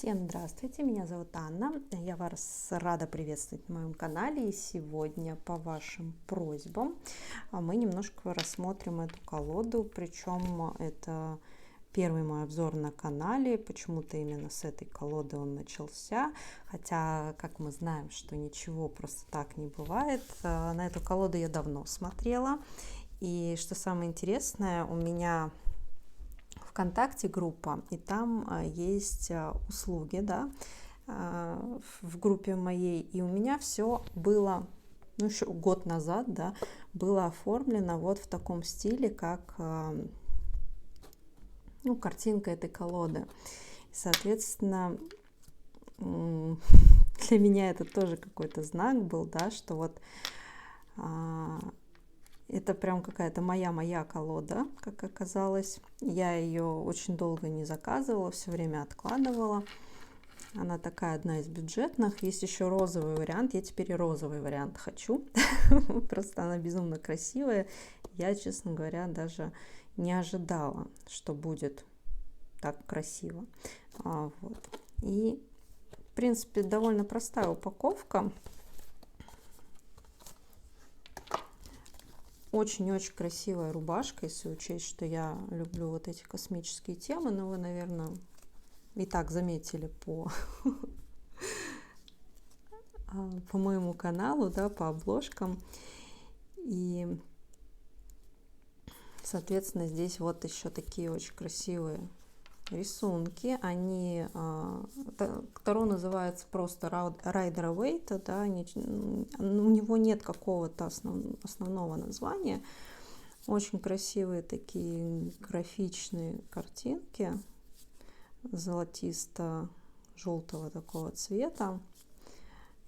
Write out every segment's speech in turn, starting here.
Всем здравствуйте, меня зовут Анна, я вас рада приветствовать на моем канале, и сегодня по вашим просьбам мы немножко рассмотрим эту колоду, причем это первый мой обзор на канале, почему-то именно с этой колоды он начался, хотя, как мы знаем, что ничего просто так не бывает, на эту колоду я давно смотрела, и что самое интересное, у меня ВКонтакте группа, и там есть услуги, да, в группе моей, и у меня все было, ну, еще год назад, да, было оформлено вот в таком стиле, как, ну, картинка этой колоды. Соответственно, для меня это тоже какой-то знак был, да, что вот это прям какая-то моя колода, как оказалось. Я ее очень долго не заказывала, все время откладывала. Она такая одна из бюджетных. Есть еще розовый вариант. Я теперь и розовый вариант хочу. Просто она безумно красивая. Я, честно говоря, даже не ожидала, что будет так красиво. Вот. И, в принципе, довольно простая упаковка. Очень-очень красивая рубашка, если учесть, что я люблю вот эти космические темы, но вы, наверное, и так заметили по моему каналу, да, по обложкам. И, соответственно, здесь вот еще такие очень красивые рисунки. Они, Таро называется просто Райдера Вейта, да, у него нет какого-то основного названия. Очень красивые такие графичные картинки золотисто-желтого такого цвета.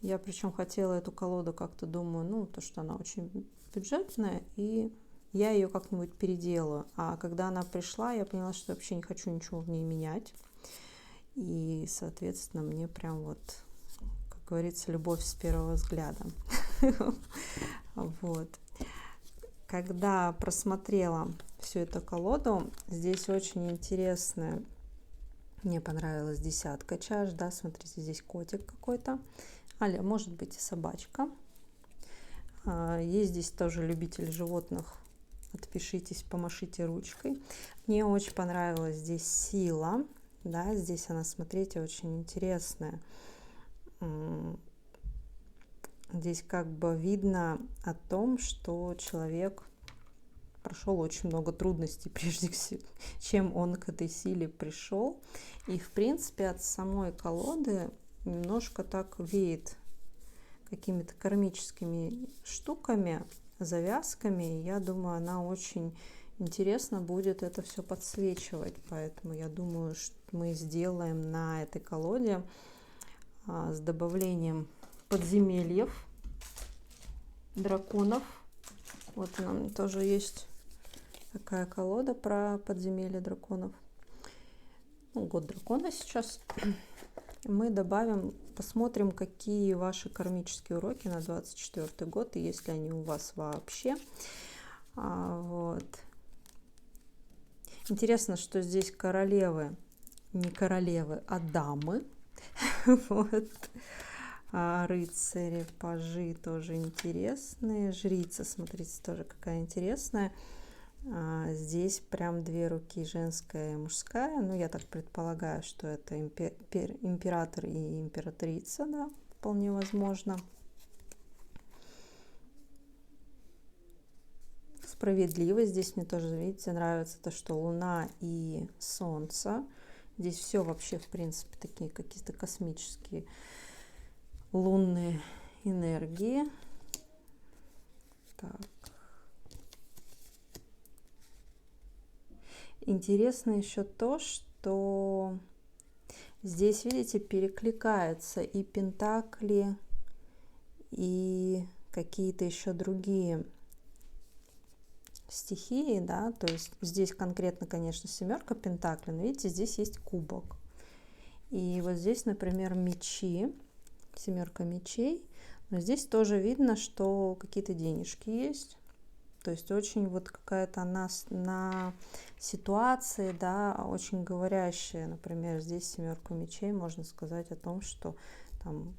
Я причем хотела эту колоду как-то, думаю, ну, то, что она очень бюджетная, и я ее как-нибудь переделаю. А когда она пришла, я поняла, что вообще не хочу ничего в ней менять. И, соответственно, мне прям вот, как говорится, любовь с первого взгляда. Вот. Когда просмотрела всю эту колоду, здесь очень интересная, мне понравилась десятка чаш, да, смотрите, здесь котик какой-то, а может быть и собачка. Есть здесь тоже любитель животных, отпишитесь, помашите ручкой. Мне очень понравилась здесь сила, да, здесь она, смотрите, очень интересная. Здесь как бы видно о том, что человек прошел очень много трудностей, прежде чем он к этой силе пришел. И, в принципе, от самой колоды немножко так веет какими-то кармическими штуками, завязками. Я думаю, она очень интересно будет это все подсвечивать. Поэтому я думаю, что мы сделаем на этой колоде с добавлением подземельев, драконов. Вот она тоже есть такая колода про подземелье драконов. Ну, год дракона сейчас. Мы добавим, посмотрим, какие ваши кармические уроки на 24 год, и есть ли они у вас вообще. Вот. Интересно, что здесь королевы, не королевы, а дамы. Вот. Рыцари, пажи тоже интересные. Жрица, смотрите, тоже какая интересная. Здесь прям две руки, женская и мужская. Ну, я так предполагаю, что это император и императрица, да, вполне возможно. Справедливость. Здесь мне тоже, видите, нравится то, что Луна и Солнце. Здесь все вообще, в принципе, такие какие-то космические лунные энергии. Так. Интересно еще то, что здесь, видите, перекликаются и пентакли, и какие-то еще другие стихии, да, то есть здесь конкретно, конечно, семерка пентаклей, но видите, здесь есть кубок. И вот здесь, например, мечи, семерка мечей, но здесь тоже видно, что какие-то денежки есть. То есть очень вот какая-то на ситуации, да, очень говорящая. Например, здесь семерка мечей, можно сказать о том, что там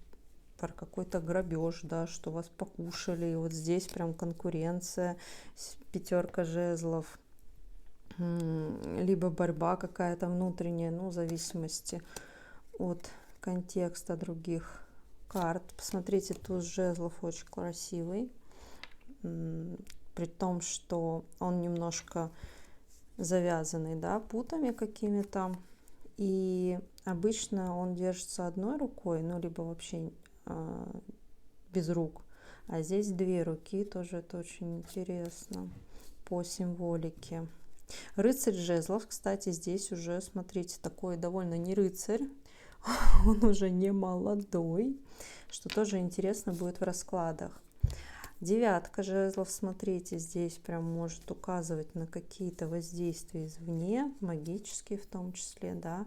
про какой-то грабеж, да, что вас покушали, и вот здесь прям конкуренция, пятерка жезлов, либо борьба какая-то внутренняя, ну, в зависимости от контекста других карт. Посмотрите, туз жезлов очень красивый, при том, что он немножко завязанный, да, путами какими-то, и обычно он держится одной рукой, ну, либо вообще без рук, а здесь две руки, тоже это очень интересно по символике. Рыцарь жезлов, кстати, здесь уже, смотрите, такой довольно не рыцарь, он уже не молодой, что тоже интересно будет в раскладах. Девятка жезлов, смотрите, здесь прям может указывать на какие-то воздействия извне, магические в том числе, да,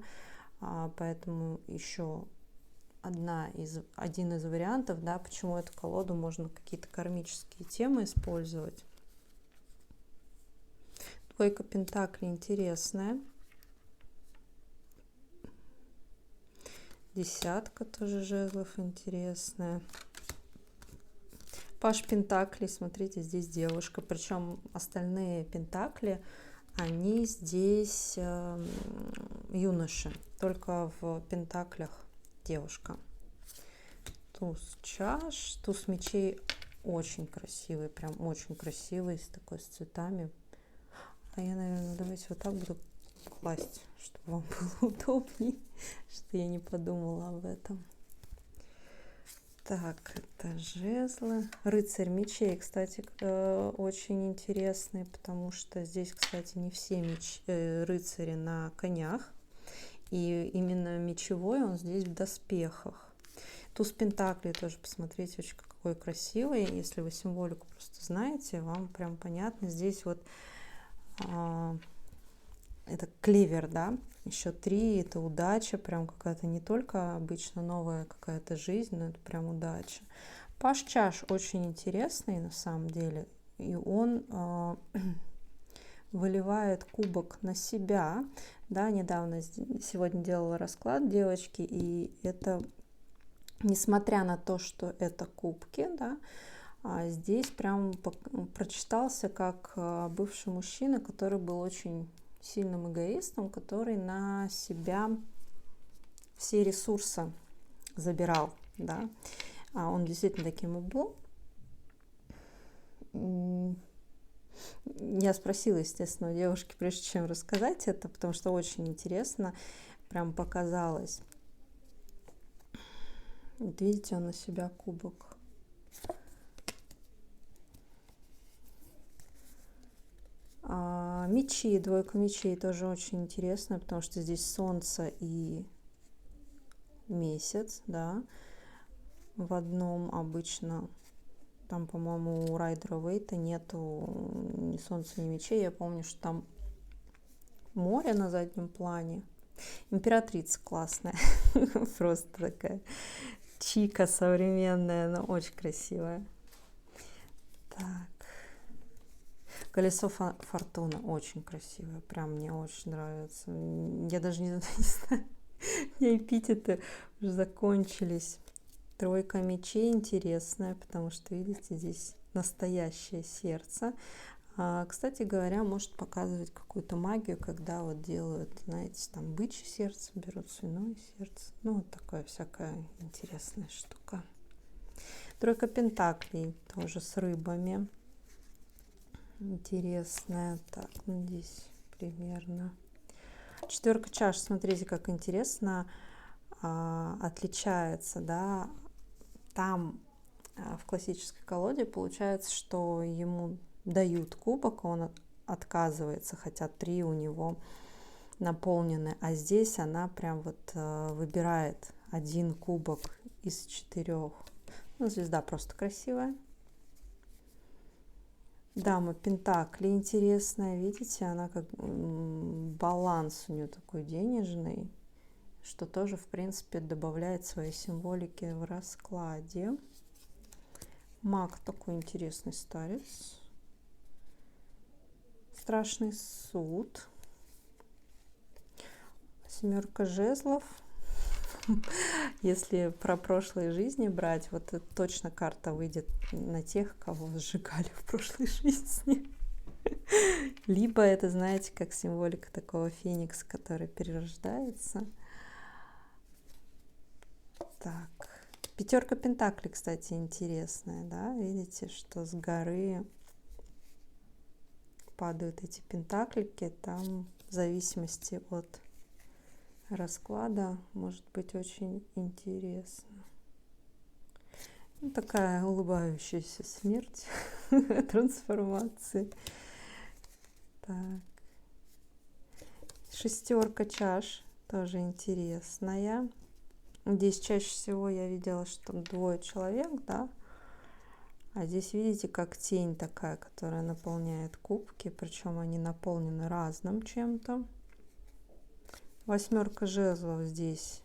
поэтому еще один из вариантов, да, почему эту колоду можно какие-то кармические темы использовать. Двойка пентаклей интересная. Десятка тоже жезлов интересная. Паж пентаклей, смотрите, здесь девушка, причем остальные пентакли, они здесь юноши, только в пентаклях девушка. Туз чаш, туз мечей очень красивый, прям очень красивый, с такой, с цветами. А я, наверное, давайте вот так буду класть, чтобы вам было удобнее, что я не подумала об этом. Так, это жезлы. Рыцарь мечей, кстати, очень интересный, потому что здесь, кстати, не все рыцари на конях. И именно мечевой он здесь в доспехах. Туз пентаклей тоже, посмотрите, очень какой красивый. Если вы символику просто знаете, вам прям понятно. Здесь вот это клевер, да, еще 3, это удача, прям какая-то не только обычно новая какая-то жизнь, но это прям удача. Паж чаш очень интересный на самом деле, и он выливает кубок на себя, да, недавно сегодня делала расклад девочки, и это, несмотря на то, что это кубки, да, здесь прям прочитался как бывший мужчина, который был очень сильным эгоистом, который на себя все ресурсы забирал, да, он действительно таким и был. Я спросила, естественно, у девушки, прежде чем рассказать это, потому что очень интересно, прям показалось. Вот видите, он на себя кубок. Мечи, двойка мечей тоже очень интересно, потому что здесь солнце и месяц, да, в одном обычно. Там, по-моему, у Райдера Вейта нету ни солнца, ни мечей. Я помню, что там море на заднем плане. Императрица классная, просто такая чика современная, но очень красивая. Так. Колесо фортуны очень красивое, прям мне очень нравится. Я даже не знаю, мне эпитеты уже закончились. Тройка мечей интересная, потому что, видите, здесь настоящее сердце. Кстати говоря, может показывать какую-то магию, когда вот делают, знаете, там бычье сердце берут, свиное сердце. Ну, вот такая всякая интересная штука. Тройка пентаклей тоже с рыбами. Интересная. Так, ну здесь примерно. Четверка чаш, смотрите, как интересно отличается, да. Там в классической колоде получается, что ему дают кубок, он отказывается, хотя 3 у него наполнены, а здесь она прям вот выбирает один кубок из 4. Ну, звезда просто красивая. Дама пентаклей интересная, видите, она как баланс у нее такой денежный, что тоже, в принципе, добавляет своей символики в раскладе. Маг такой интересный старец. страшный суд. Семерка жезлов. Если про прошлые жизни брать, вот это точно карта выйдет на тех, кого сжигали в прошлой жизни. Либо это, знаете, как символика такого феникса, который перерождается. Так. Пятерка пентаклей, кстати, интересная, да? Видите, что с горы падают эти пентаклики. Там в зависимости от расклада может быть очень интересно. Ну, такая улыбающаяся смерть трансформации. Так. Шестерка чаш тоже интересная. Здесь чаще всего я видела, что там двое человек, да. А здесь видите, как тень такая, которая наполняет кубки, причем они наполнены разным чем-то. Восьмерка жезлов, здесь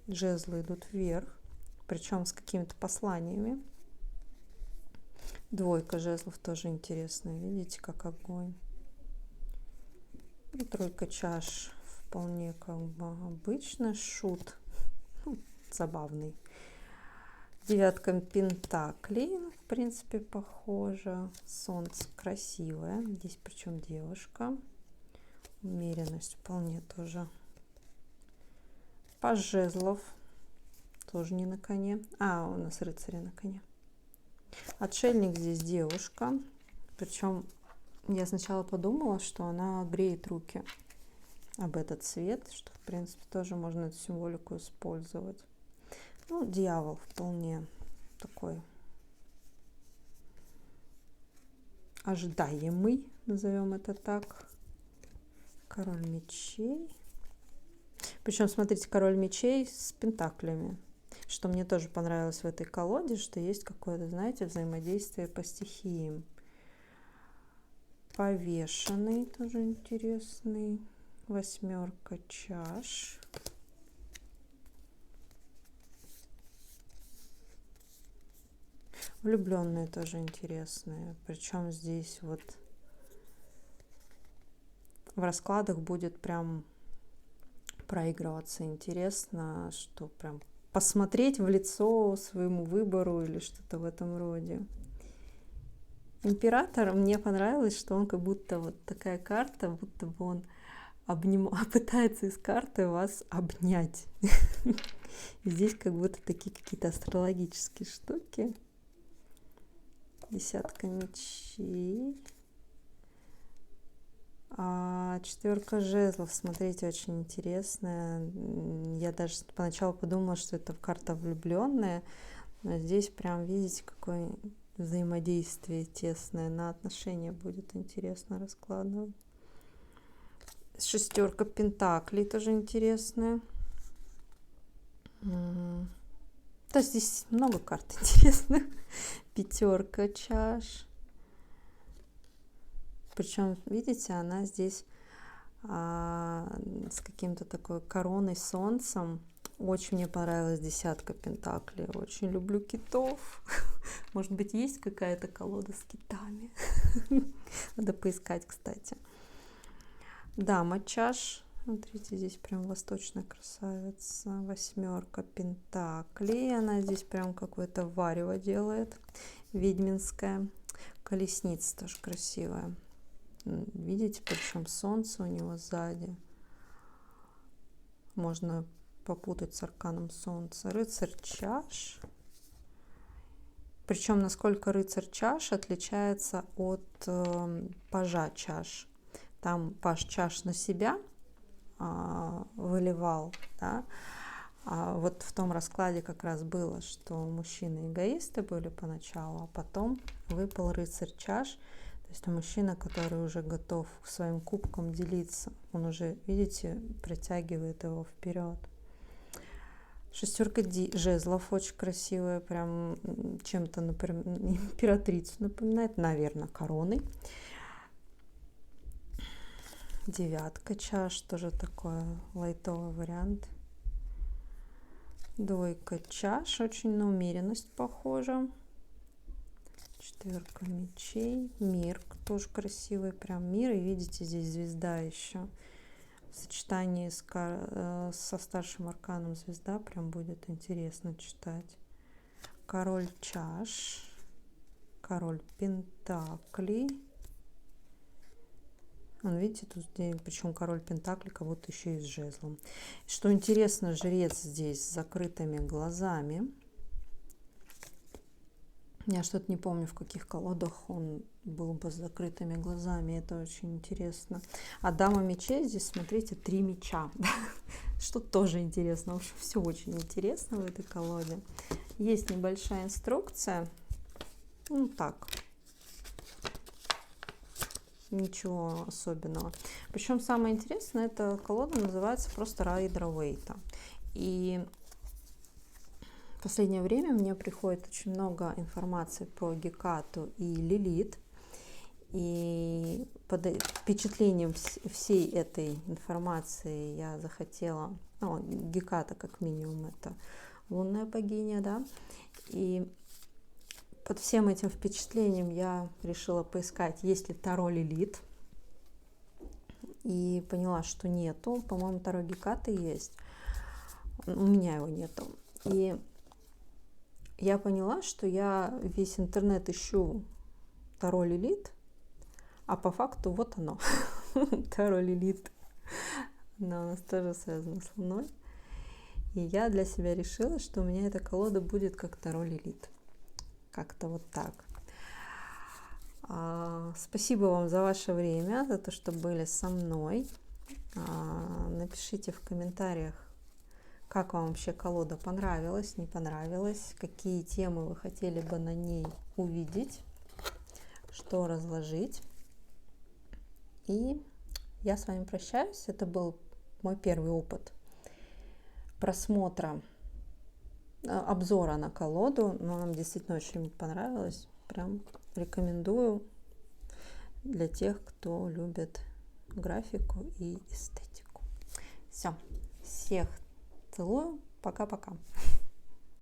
жезлы идут вверх, причем с какими-то посланиями. Двойка жезлов тоже интересная, видите, как огонь. И тройка чаш вполне как бы обычно, шут, забавный. Девятка пентаклей, в принципе, похоже. Солнце красивое, здесь причем девушка. Умеренность вполне тоже. Паж жезлов тоже не на коне. А, у нас рыцари на коне. Отшельник, здесь девушка. Причем я сначала подумала, что она греет руки об этот цвет, что, в принципе, тоже можно эту символику использовать. Ну, дьявол вполне такой ожидаемый, назовем это так. Король мечей. Причем, смотрите, король мечей с пентаклями. Что мне тоже понравилось в этой колоде, что есть какое-то, знаете, взаимодействие по стихиям. Повешенный тоже интересный. Восьмерка чаш. Влюбленные тоже интересные. Причем здесь вот в раскладах будет прям проигрываться интересно, что прям посмотреть в лицо своему выбору или что-то в этом роде. Император, мне понравилось, что он как будто вот такая карта, будто бы он пытается из карты вас обнять. Здесь как будто такие какие-то астрологические штуки. Десятка мечей. Четверка жезлов, смотрите, очень интересная. Я даже поначалу подумала, что это карта влюбленная, но здесь прям видите, какое взаимодействие тесное, на отношения будет интересно раскладывать. Шестерка пентаклей тоже интересная. То есть здесь много карт интересных. Пятерка чаш. Причем, видите, она здесь с каким-то такой короной солнцем. Очень мне понравилась десятка пентаклей. Очень люблю китов. Может быть, есть какая-то колода с китами? Надо поискать, кстати. Дама чаш. Смотрите, здесь прям восточная красавица. Восьмерка пентаклей. Она здесь прям какое-то варево делает. Ведьминская. Колесница тоже красивая. Видите, причем солнце у него сзади. Можно попутать с арканом солнца. Рыцарь чаш. Причем, насколько рыцарь чаш отличается от пажа чаш. Там паж чаш на себя выливал, да? А вот в том раскладе как раз было, что мужчины эгоисты были поначалу, а потом выпал рыцарь чаш. То есть это мужчина, который уже готов к своим кубкам делиться. Он уже, видите, притягивает его вперед. Шестерка жезлов очень красивая, прям чем-то, например, императрицу напоминает, наверное, короной. Девятка чаш, тоже такой лайтовый вариант. Двойка чаш, очень на умеренность похожа. Четверка мечей. Мир тоже красивый. Прям мир. И видите, здесь звезда еще. В сочетании со старшим арканом звезда прям будет интересно читать. Король чаш. Король пентаклей. Видите, тут причем король пентаклей кого-то еще и с жезлом. Что интересно, жрец здесь с закрытыми глазами. Я что-то не помню, в каких колодах он был бы с закрытыми глазами. Это очень интересно. А дама мечей здесь, смотрите, 3 меча. Что тоже интересно. В общем, все очень интересно в этой колоде. Есть небольшая инструкция. Ну так. Ничего особенного. Причем самое интересное, эта колода называется просто Райдер-Вейта. И в последнее время мне приходит очень много информации про Гекату и Лилит. И под впечатлением всей этой информации я захотела... Геката, как минимум, это лунная богиня, да. И под всем этим впечатлением я решила поискать, есть ли Таро Лилит. И поняла, что нету. По-моему, Таро Гекаты есть. У меня его нету. И я поняла, что я весь интернет ищу Таро Лилит, а по факту вот оно. Таро Лилит. Она у нас тоже связана с Луной. И я для себя решила, что у меня эта колода будет как Таро Лилит. Как-то вот так. Спасибо вам за ваше время, за то, что были со мной. Напишите в комментариях, как вам вообще колода, понравилась, не понравилась, какие темы вы хотели бы на ней увидеть, что разложить. И я с вами прощаюсь. Это был мой первый опыт просмотра, обзора на колоду. Но нам действительно очень понравилось. Прям рекомендую для тех, кто любит графику и эстетику. Все. Всех целую. Пока-пока.